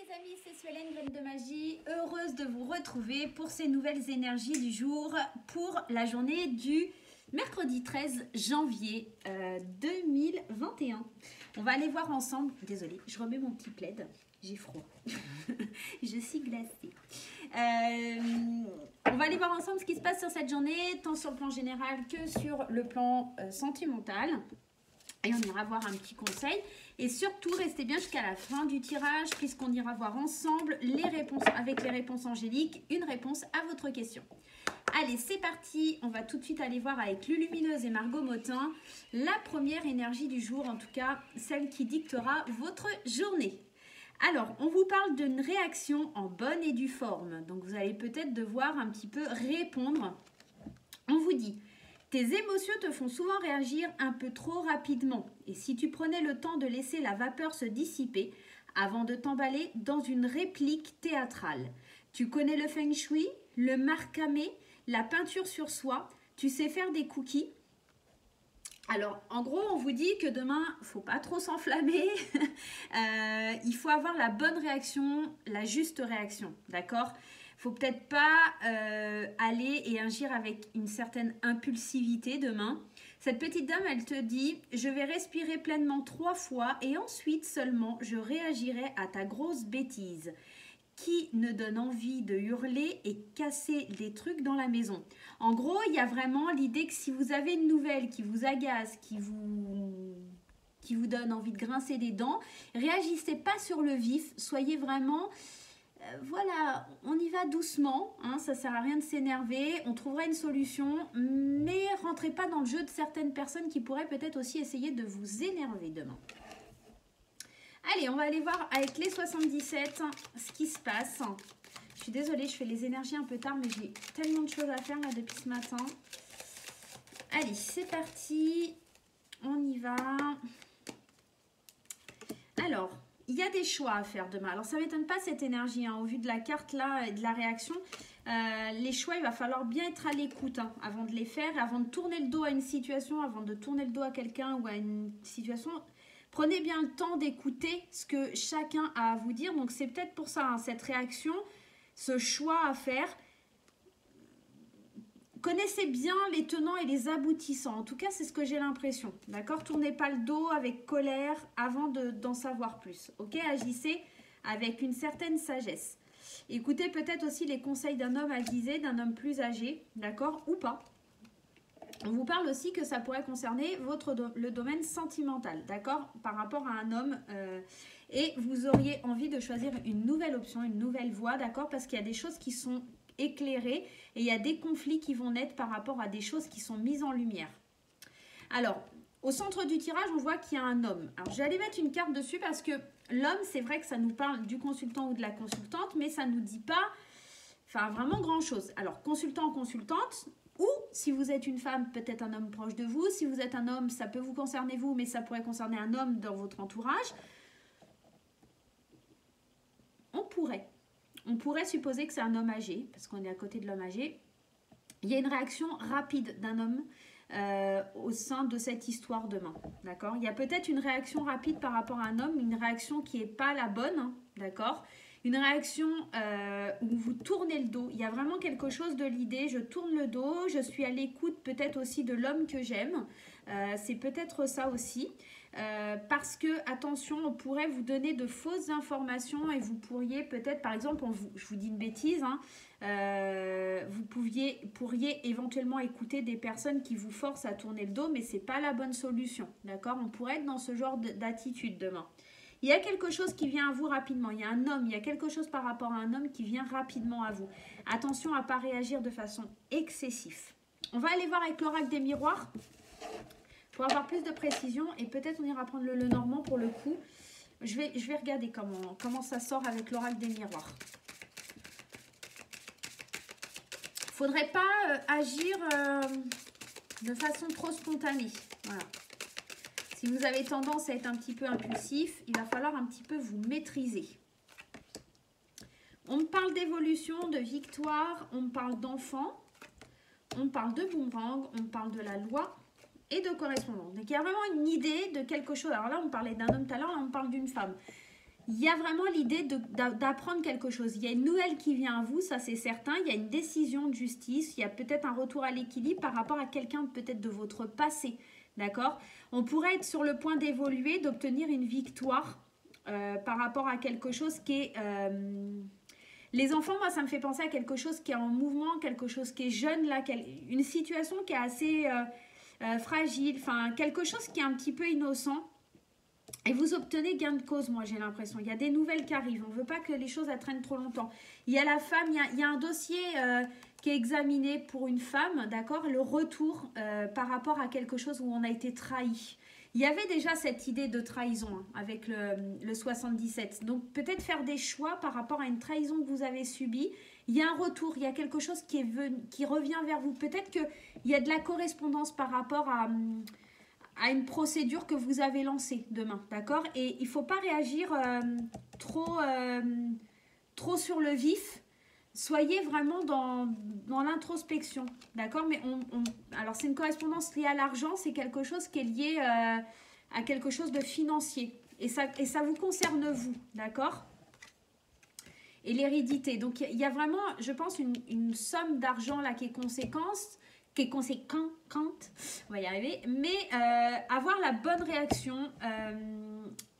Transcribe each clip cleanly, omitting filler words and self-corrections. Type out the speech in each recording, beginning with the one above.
les amis, c'est Suelen, Graine de Magie, heureuse de vous retrouver pour ces nouvelles énergies du jour pour la journée du mercredi 13 janvier 2021. On va aller voir ensemble, désolée, je remets mon petit plaid, j'ai froid, je suis glacée. On va aller voir ensemble ce qui se passe sur cette journée, tant sur le plan général que sur le plan sentimental. Et on ira voir un petit conseil. Et surtout, restez bien jusqu'à la fin du tirage, puisqu'on ira voir ensemble les réponses avec les réponses angéliques, une réponse à votre question. Allez, c'est parti. On va tout de suite aller voir avec Lulumineuse et Margot Motin la première énergie du jour, en tout cas celle qui dictera votre journée. Alors, on vous parle d'une réaction en bonne et due forme. Donc, vous allez peut-être devoir un petit peu répondre. On vous dit... Tes émotions te font souvent réagir un peu trop rapidement. Et si tu prenais le temps de laisser la vapeur se dissiper avant de t'emballer dans une réplique théâtrale. Tu connais le feng shui, le marcamé, la peinture sur soie. Tu sais faire des cookies. Alors, en gros, on vous dit que demain, il ne faut pas trop s'enflammer. Il faut avoir la bonne réaction, la juste réaction. D'accord ? Faut peut-être pas aller et agir avec une certaine impulsivité demain. Cette petite dame, elle te dit « Je vais respirer pleinement 3 fois et ensuite seulement je réagirai à ta grosse bêtise qui ne donne envie de hurler et casser des trucs dans la maison. » En gros, il y a vraiment l'idée que si vous avez une nouvelle qui vous agace, qui vous donne envie de grincer des dents, réagissez pas sur le vif, soyez vraiment... Voilà, on y va doucement, hein, ça ne sert à rien de s'énerver, on trouvera une solution, mais rentrez pas dans le jeu de certaines personnes qui pourraient peut-être aussi essayer de vous énerver demain. Allez, on va aller voir avec les 77 ce qui se passe. Je suis désolée, je fais les énergies un peu tard, mais j'ai tellement de choses à faire là depuis ce matin. Allez, c'est parti, on y va. Alors... Il y a des choix à faire demain. Alors, ça ne m'étonne pas cette énergie, hein, au vu de la carte là et de la réaction. Les choix, il va falloir bien être à l'écoute hein, avant de les faire, avant de tourner le dos à une situation, avant de tourner le dos à quelqu'un ou à une situation. Prenez bien le temps d'écouter ce que chacun a à vous dire. Donc, c'est peut-être pour ça, hein, cette réaction, ce choix à faire. Connaissez bien les tenants et les aboutissants. En tout cas, c'est ce que j'ai l'impression. D'accord ? Tournez pas le dos avec colère avant d'en savoir plus. Ok ? Agissez avec une certaine sagesse. Écoutez peut-être aussi les conseils d'un homme avisé, d'un homme plus âgé. D'accord ? Ou pas. On vous parle aussi que ça pourrait concerner le domaine sentimental. D'accord ? Par rapport à un homme. Et vous auriez envie de choisir une nouvelle option, une nouvelle voie. D'accord ? Parce qu'il y a des choses qui sont... éclairés et il y a des conflits qui vont naître par rapport à des choses qui sont mises en lumière. Alors, au centre du tirage, on voit qu'il y a un homme. Alors, je vais aller mettre une carte dessus parce que l'homme, c'est vrai que ça nous parle du consultant ou de la consultante, mais ça ne nous dit pas vraiment grand-chose. Alors, consultant, consultante, ou si vous êtes une femme, peut-être un homme proche de vous. Si vous êtes un homme, ça peut vous concerner vous, mais ça pourrait concerner un homme dans votre entourage. On pourrait supposer que c'est un homme âgé, parce qu'on est à côté de l'homme âgé. Il y a une réaction rapide d'un homme au sein de cette histoire demain. D'accord ? Il y a peut-être une réaction rapide par rapport à un homme, une réaction qui n'est pas la bonne. Hein, d'accord ? Une réaction où vous tournez le dos. Il y a vraiment quelque chose de l'idée, je tourne le dos, je suis à l'écoute peut-être aussi de l'homme que j'aime. C'est peut-être ça aussi. Parce que, attention, on pourrait vous donner de fausses informations et vous pourriez peut-être, par exemple, je vous dis une bêtise, hein, vous pourriez éventuellement écouter des personnes qui vous forcent à tourner le dos, mais ce n'est pas la bonne solution, d'accord ? On pourrait être dans ce genre d'attitude demain. Il y a quelque chose qui vient à vous rapidement, il y a un homme, il y a quelque chose par rapport à un homme qui vient rapidement à vous. Attention à ne pas réagir de façon excessive. On va aller voir avec l'oracle des miroirs. Pour avoir plus de précision et peut-être on ira prendre le Normand pour le coup. Je vais regarder comment ça sort avec l'oracle des miroirs. Faudrait pas agir de façon trop spontanée. Voilà. Si vous avez tendance à être un petit peu impulsif, il va falloir un petit peu vous maîtriser. On me parle d'évolution, de victoire, on me parle d'enfant, on me parle de boomerang, on me parle de la loi. Et de correspondance. Donc, il y a vraiment une idée de quelque chose. Alors là, on parlait d'un homme tout à l'heure, là, on parle d'une femme. il y a vraiment l'idée d'apprendre quelque chose. Il y a une nouvelle qui vient à vous, ça c'est certain. Il y a une décision de justice. Il y a peut-être un retour à l'équilibre par rapport à quelqu'un peut-être de votre passé. D'accord? On pourrait être sur le point d'évoluer, d'obtenir une victoire par rapport à quelque chose qui est... Les enfants, moi, ça me fait penser à quelque chose qui est en mouvement, quelque chose qui est jeune, là, une situation qui est assez fragile, enfin, quelque chose qui est un petit peu innocent. Et vous obtenez gain de cause, moi j'ai l'impression. Il y a des nouvelles qui arrivent. On ne veut pas que les choses traînent trop longtemps. Il y a la femme, il y a un dossier qui est examiné pour une femme, d'accord? Le retour par rapport à quelque chose où on a été trahi. Il y avait déjà cette idée de trahison hein, avec le 77. Donc peut-être faire des choix par rapport à une trahison que vous avez subie. Il y a un retour, il y a quelque chose qui revient vers vous. Peut-être qu'il y a de la correspondance par rapport à une procédure que vous avez lancée demain, d'accord? Et il ne faut pas réagir trop sur le vif. Soyez vraiment dans l'introspection, d'accord? Mais alors, c'est une correspondance liée à l'argent, c'est quelque chose qui est lié à quelque chose de financier. Et ça vous concerne vous, d'accord? Et l'hérédité. Donc, il y a vraiment, je pense, une somme d'argent là qui est conséquente, on va y arriver, mais avoir la bonne réaction,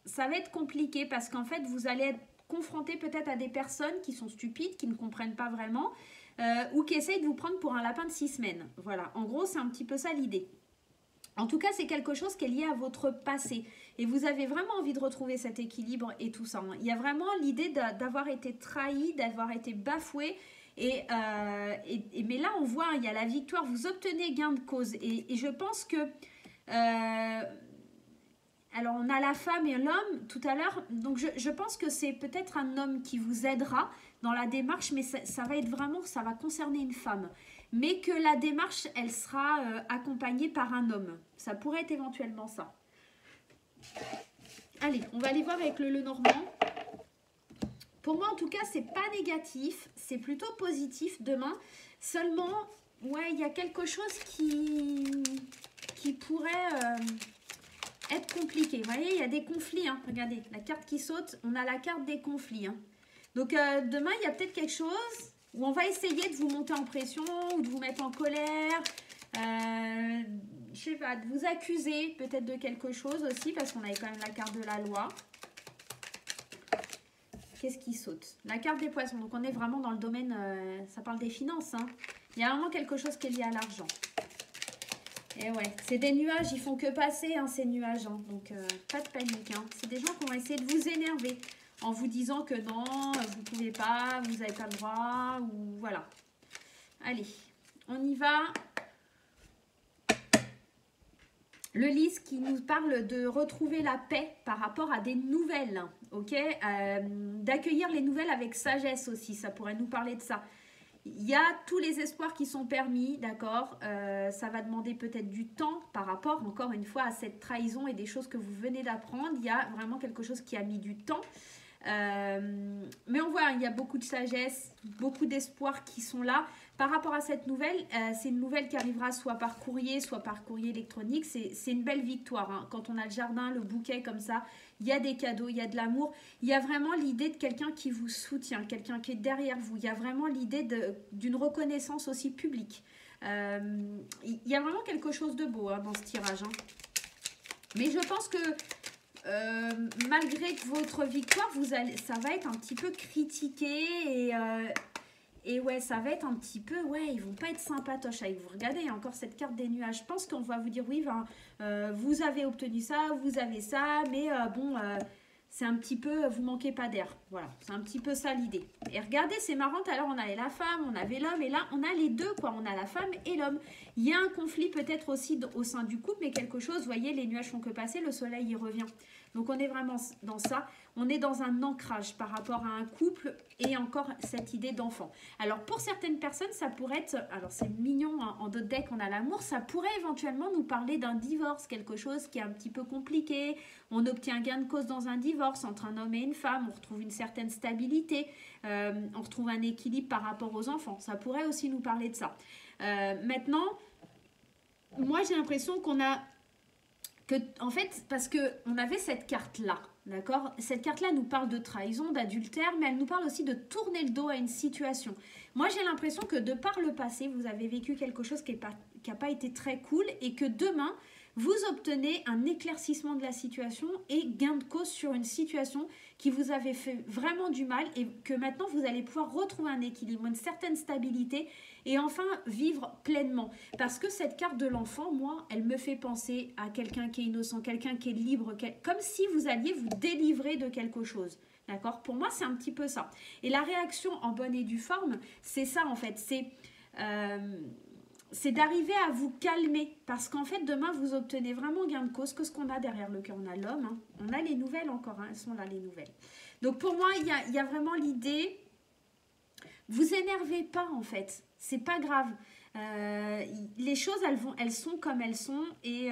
ça va être compliqué parce qu'en fait, vous allez être confronté peut-être à des personnes qui sont stupides, qui ne comprennent pas vraiment, ou qui essayent de vous prendre pour un lapin de 6 semaines. Voilà, en gros, c'est un petit peu ça l'idée. En tout cas, c'est quelque chose qui est lié à votre passé. Et vous avez vraiment envie de retrouver cet équilibre et tout ça. Il y a vraiment l'idée d'avoir été trahi, d'avoir été bafoué. Mais là, on voit, il y a la victoire. Vous obtenez gain de cause. Et je pense que... alors, on a la femme et l'homme tout à l'heure. Donc, je pense que c'est peut-être un homme qui vous aidera dans la démarche. Mais ça va être vraiment... Ça va concerner une femme. Mais que la démarche, elle sera accompagnée par un homme. Ça pourrait être éventuellement ça. Allez, on va aller voir avec le Lenormand. Pour moi, en tout cas, c'est pas négatif. C'est plutôt positif demain. Seulement, ouais, il y a quelque chose qui pourrait être compliqué. Vous voyez, il y a des conflits. Hein. Regardez, la carte qui saute, on a la carte des conflits. Hein. Donc, demain, il y a peut-être quelque chose... où on va essayer de vous monter en pression ou de vous mettre en colère, je sais pas, de vous accuser peut-être de quelque chose aussi, parce qu'on avait quand même la carte de la loi. Qu'est-ce qui saute? La carte des poissons, donc on est vraiment dans le domaine, ça parle des finances, hein. Il y a vraiment quelque chose qui est lié à l'argent. Et ouais, c'est des nuages, ils font que passer, hein, ces nuages, hein. Donc pas de panique, hein. C'est des gens qui vont essayer de vous énerver. En vous disant que non, vous ne pouvez pas, vous n'avez pas le droit, ou voilà. Allez, on y va. Le lys qui nous parle de retrouver la paix par rapport à des nouvelles, ok? D'accueillir les nouvelles avec sagesse aussi, ça pourrait nous parler de ça. Il y a tous les espoirs qui sont permis, d'accord? Ça va demander peut-être du temps par rapport, encore une fois, à cette trahison et des choses que vous venez d'apprendre. Il y a vraiment quelque chose qui a mis du temps. Mais on voit, il y a beaucoup de sagesse, beaucoup d'espoir qui sont là. Par rapport à cette nouvelle, c'est une nouvelle qui arrivera soit par courrier électronique. C'est une belle victoire. Hein. Quand on a le jardin, le bouquet comme ça, il y a des cadeaux, il y a de l'amour. Il y a vraiment l'idée de quelqu'un qui vous soutient, quelqu'un qui est derrière vous. Il y a vraiment l'idée d'une reconnaissance aussi publique. Il y a vraiment quelque chose de beau hein, dans ce tirage. Hein. Mais je pense que malgré votre victoire, ça va être un petit peu critiqué et ouais, ça va être un petit peu, ouais, ils vont pas être sympatoches avec vous. Regardez, il y a encore cette carte des nuages. Je pense qu'on va vous dire, oui, vous avez obtenu ça, vous avez ça, mais c'est un petit peu, vous manquez pas d'air. Voilà, c'est un petit peu ça l'idée. Et regardez, c'est marrant, alors on avait la femme, on avait l'homme, et là, on a les deux, quoi. On a la femme et l'homme. Il y a un conflit peut-être aussi au sein du couple, mais quelque chose, vous voyez, les nuages font que passer, le soleil y revient. Donc, on est vraiment dans ça. On est dans un ancrage par rapport à un couple et encore cette idée d'enfant. Alors, pour certaines personnes, ça pourrait être... Alors, c'est mignon, hein, en d'autres decks, on a l'amour. Ça pourrait éventuellement nous parler d'un divorce, quelque chose qui est un petit peu compliqué. On obtient gain de cause dans un divorce entre un homme et une femme. On retrouve une certaine stabilité. On retrouve un équilibre par rapport aux enfants. Ça pourrait aussi nous parler de ça. Maintenant, moi, j'ai l'impression qu'on a... en fait, parce qu'on avait cette carte-là, D'accord? Cette carte-là nous parle de trahison, d'adultère, mais elle nous parle aussi de tourner le dos à une situation. Moi, j'ai l'impression que de par le passé, vous avez vécu quelque chose qui n'a pas été très cool et que demain, vous obtenez un éclaircissement de la situation et gain de cause sur une situation qui vous avait fait vraiment du mal et que maintenant, vous allez pouvoir retrouver un équilibre, une certaine stabilité et enfin vivre pleinement. Parce que cette carte de l'enfant, moi, elle me fait penser à quelqu'un qui est innocent, quelqu'un qui est libre, comme si vous alliez vous délivrer de quelque chose. D'accord? Pour moi, c'est un petit peu ça. Et la réaction en bonne et due forme, c'est ça en fait. C'est d'arriver à vous calmer. Parce qu'en fait, demain, vous obtenez vraiment gain de cause. Qu'est-ce qu'on a derrière le cœur? On a l'homme. Hein. On a les nouvelles encore. Hein. Elles sont là, les nouvelles. Donc pour moi, il y a vraiment l'idée... Vous énervez pas en fait. C'est pas grave. Les choses, elles sont comme elles sont. Et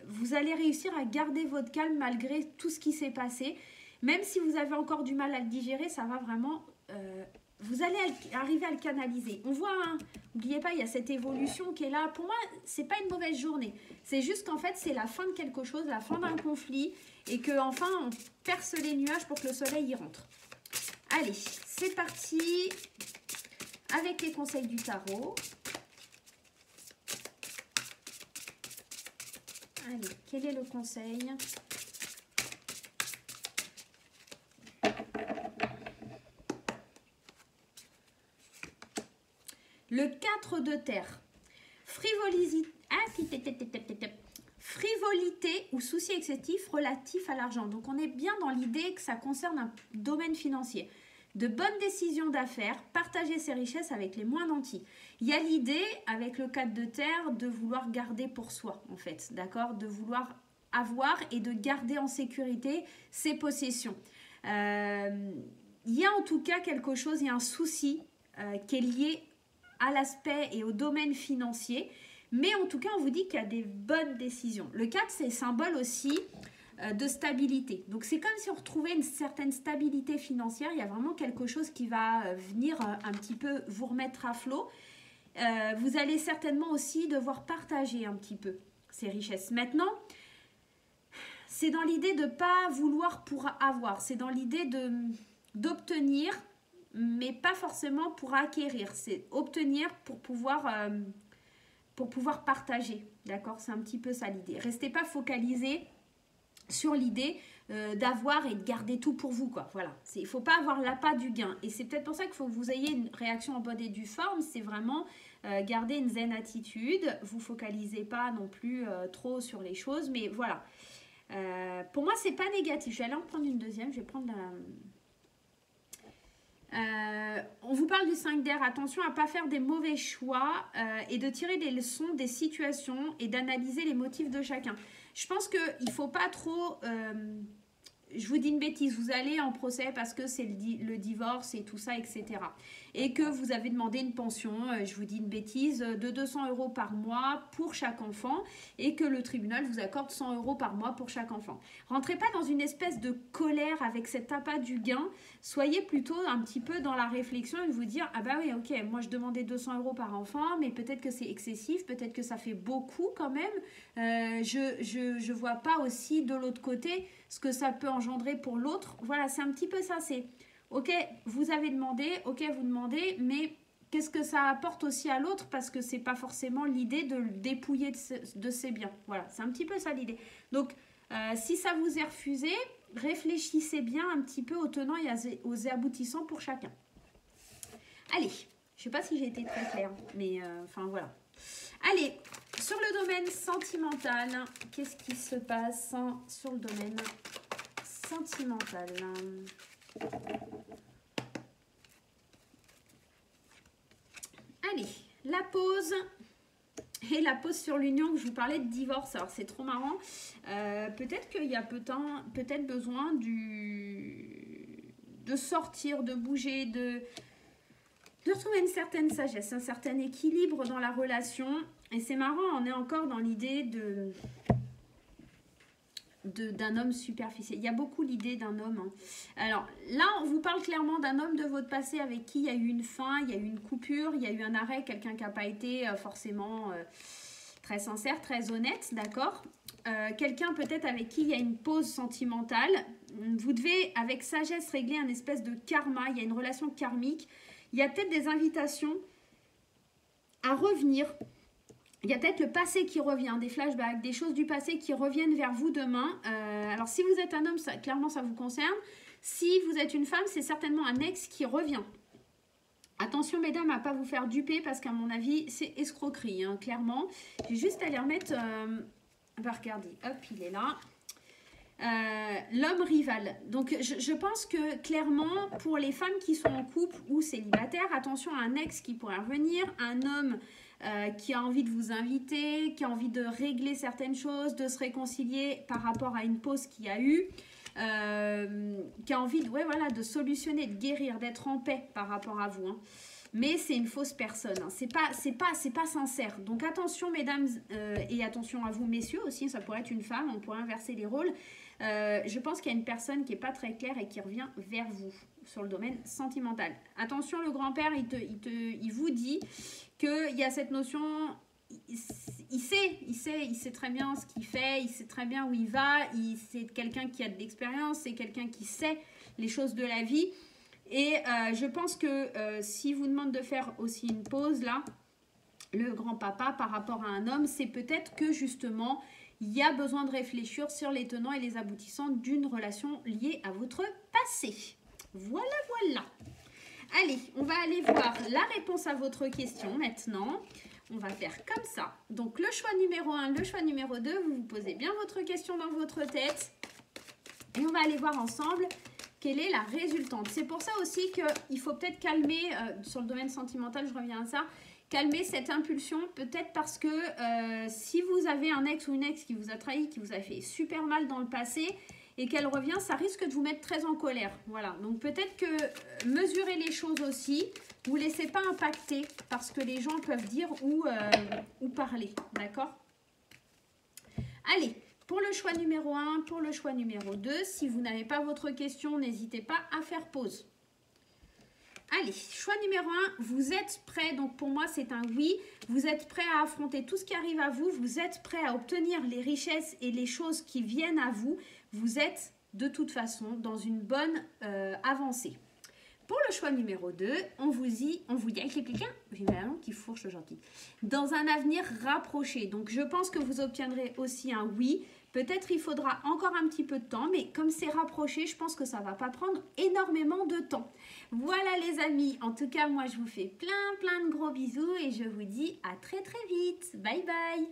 vous allez réussir à garder votre calme malgré tout ce qui s'est passé. Même si vous avez encore du mal à le digérer, ça va vraiment... vous allez arriver à le canaliser. On voit, hein, n'oubliez pas, il y a cette évolution qui est là. Pour moi, c'est pas une mauvaise journée. C'est juste qu'en fait, c'est la fin de quelque chose, la fin d'un conflit. Et qu'enfin, on perce les nuages pour que le soleil y rentre. Allez, c'est parti avec les conseils du tarot. Allez, quel est le conseil ? Le 4 de terre. Frivolité ou souci excessif relatif à l'argent. Donc, on est bien dans l'idée que ça concerne un domaine financier. De bonnes décisions d'affaires, partager ses richesses avec les moins nantis. Il y a l'idée, avec le 4 de terre, de vouloir garder pour soi, en fait. D'accord? De vouloir avoir et de garder en sécurité ses possessions. Il y a en tout cas quelque chose, il y a un souci qui est lié à l'aspect et au domaine financier. Mais en tout cas, on vous dit qu'il y a des bonnes décisions. Le 4, c'est symbole aussi de stabilité. Donc, c'est comme si on retrouvait une certaine stabilité financière. Il y a vraiment quelque chose qui va venir un petit peu vous remettre à flot. Vous allez certainement aussi devoir partager un petit peu ces richesses. Maintenant, c'est dans l'idée de ne pas vouloir pour avoir. C'est dans l'idée d'obtenir, mais pas forcément pour acquérir. C'est obtenir pour pouvoir partager. D'accord? C'est un petit peu ça l'idée. Restez pas focalisé sur l'idée d'avoir et de garder tout pour vous, quoi. Voilà. Il ne faut pas avoir l'appât du gain. Et c'est peut-être pour ça qu'il faut que vous ayez une réaction en bonne et due forme. C'est vraiment garder une zen attitude. Vous focalisez pas non plus trop sur les choses. Mais voilà. Pour moi, c'est pas négatif. Je vais aller en prendre une deuxième. Je vais prendre on vous parle du 5 d'air. Attention à ne pas faire des mauvais choix et de tirer des leçons des situations et d'analyser les motifs de chacun. Je pense qu'il ne faut pas trop... je vous dis une bêtise, vous allez en procès parce que c'est le divorce et tout ça, etc. Et que vous avez demandé une pension, je vous dis une bêtise, de 200 € par mois pour chaque enfant et que le tribunal vous accorde 100 € par mois pour chaque enfant. Rentrez pas dans une espèce de colère avec cet appât du gain. Soyez plutôt un petit peu dans la réflexion et vous dire, ah bah oui, ok, moi je demandais 200 € par enfant, mais peut-être que c'est excessif, peut-être que ça fait beaucoup quand même. Je vois pas aussi de l'autre côté ce que ça peut engendrer pour l'autre. Voilà, c'est un petit peu ça, c'est ok, vous avez demandé, ok, vous demandez, mais qu'est-ce que ça apporte aussi à l'autre? Parce que c'est pas forcément l'idée de le dépouiller de ses biens. Voilà, c'est un petit peu ça l'idée. Donc, si ça vous est refusé, réfléchissez bien un petit peu aux tenants et aux aboutissants pour chacun. Allez, je sais pas si j'ai été très claire, mais enfin voilà. Allez, sur le domaine sentimental, qu'est-ce qui se passe sur le domaine sentimental? Allez, la pause. Et la pause sur l'union que je vous parlais de divorce. Alors, c'est trop marrant. Peut-être qu'il y a peut-être besoin de sortir, de bouger, de retrouver une certaine sagesse, un certain équilibre dans la relation. Et c'est marrant, on est encore dans l'idée d'un homme superficiel. Il y a beaucoup l'idée d'un homme. Hein. Alors là, on vous parle clairement d'un homme de votre passé avec qui il y a eu une fin, il y a eu une coupure, il y a eu un arrêt, quelqu'un qui n'a pas été forcément très sincère, très honnête, d'accord. Quelqu'un peut-être avec qui il y a une pause sentimentale. Vous devez, avec sagesse, régler un espèce de karma. Il y a une relation karmique. Il y a peut-être des invitations à revenir. Il y a peut-être le passé qui revient, des flashbacks, des choses du passé qui reviennent vers vous demain. Alors, si vous êtes un homme, clairement, ça vous concerne. Si vous êtes une femme, c'est certainement un ex qui revient. Attention, mesdames, à ne pas vous faire duper parce qu'à mon avis, c'est escroquerie, hein, clairement. J'ai juste à les remettre... regardez, hop, il est là. L'homme rival. Donc, je pense que clairement, pour les femmes qui sont en couple ou célibataires, attention à un ex qui pourrait revenir, un homme qui a envie de vous inviter, qui a envie de régler certaines choses, de se réconcilier par rapport à une pause qu'il y a eu, qui a envie de, ouais, voilà, de solutionner, de guérir, d'être en paix par rapport à vous. Hein. Mais c'est une fausse personne, hein. C'est pas sincère. Donc attention mesdames et attention à vous messieurs aussi, ça pourrait être une femme, on pourrait inverser les rôles. Je pense qu'il y a une personne qui n'est pas très claire et qui revient vers vous sur le domaine sentimental. Attention, le grand-père, il vous dit qu'il y a cette notion, il sait très bien ce qu'il fait, il sait très bien où il va, c'est quelqu'un qui a de l'expérience, c'est quelqu'un qui sait les choses de la vie. Et je pense que si vous demande de faire aussi une pause là, le grand-papa par rapport à un homme, c'est peut-être que justement, il y a besoin de réfléchir sur les tenants et les aboutissants d'une relation liée à votre passé. Voilà, voilà. Allez, on va aller voir la réponse à votre question maintenant. On va faire comme ça. Donc, le choix numéro 1, le choix numéro 2, vous vous posez bien votre question dans votre tête. Et on va aller voir ensemble quelle est la résultante. C'est pour ça aussi qu'il faut peut-être calmer, sur le domaine sentimental, je reviens à ça, calmer cette impulsion, peut-être parce que si vous avez un ex ou une ex qui vous a trahi, qui vous a fait super mal dans le passé et qu'elle revient, ça risque de vous mettre très en colère. Voilà, donc peut-être que mesurez les choses aussi, vous ne laissez pas impacter parce que les gens peuvent dire ou parler, d'accord? Allez, pour le choix numéro 1, pour le choix numéro 2, si vous n'avez pas votre question, n'hésitez pas à faire pause. Allez, choix numéro 1, vous êtes prêt, donc pour moi c'est un oui, vous êtes prêt à affronter tout ce qui arrive à vous, vous êtes prêt à obtenir les richesses et les choses qui viennent à vous, vous êtes de toute façon dans une bonne avancée. Pour le choix numéro 2, on vous dit avec les quelqu'un, j'ai ma langue qui fourche gentil, dans un avenir rapproché. Donc je pense que vous obtiendrez aussi un oui. Peut-être il faudra encore un petit peu de temps, mais comme c'est rapproché, je pense que ça ne va pas prendre énormément de temps. Voilà les amis, en tout cas moi je vous fais plein de gros bisous et je vous dis à très vite. Bye bye.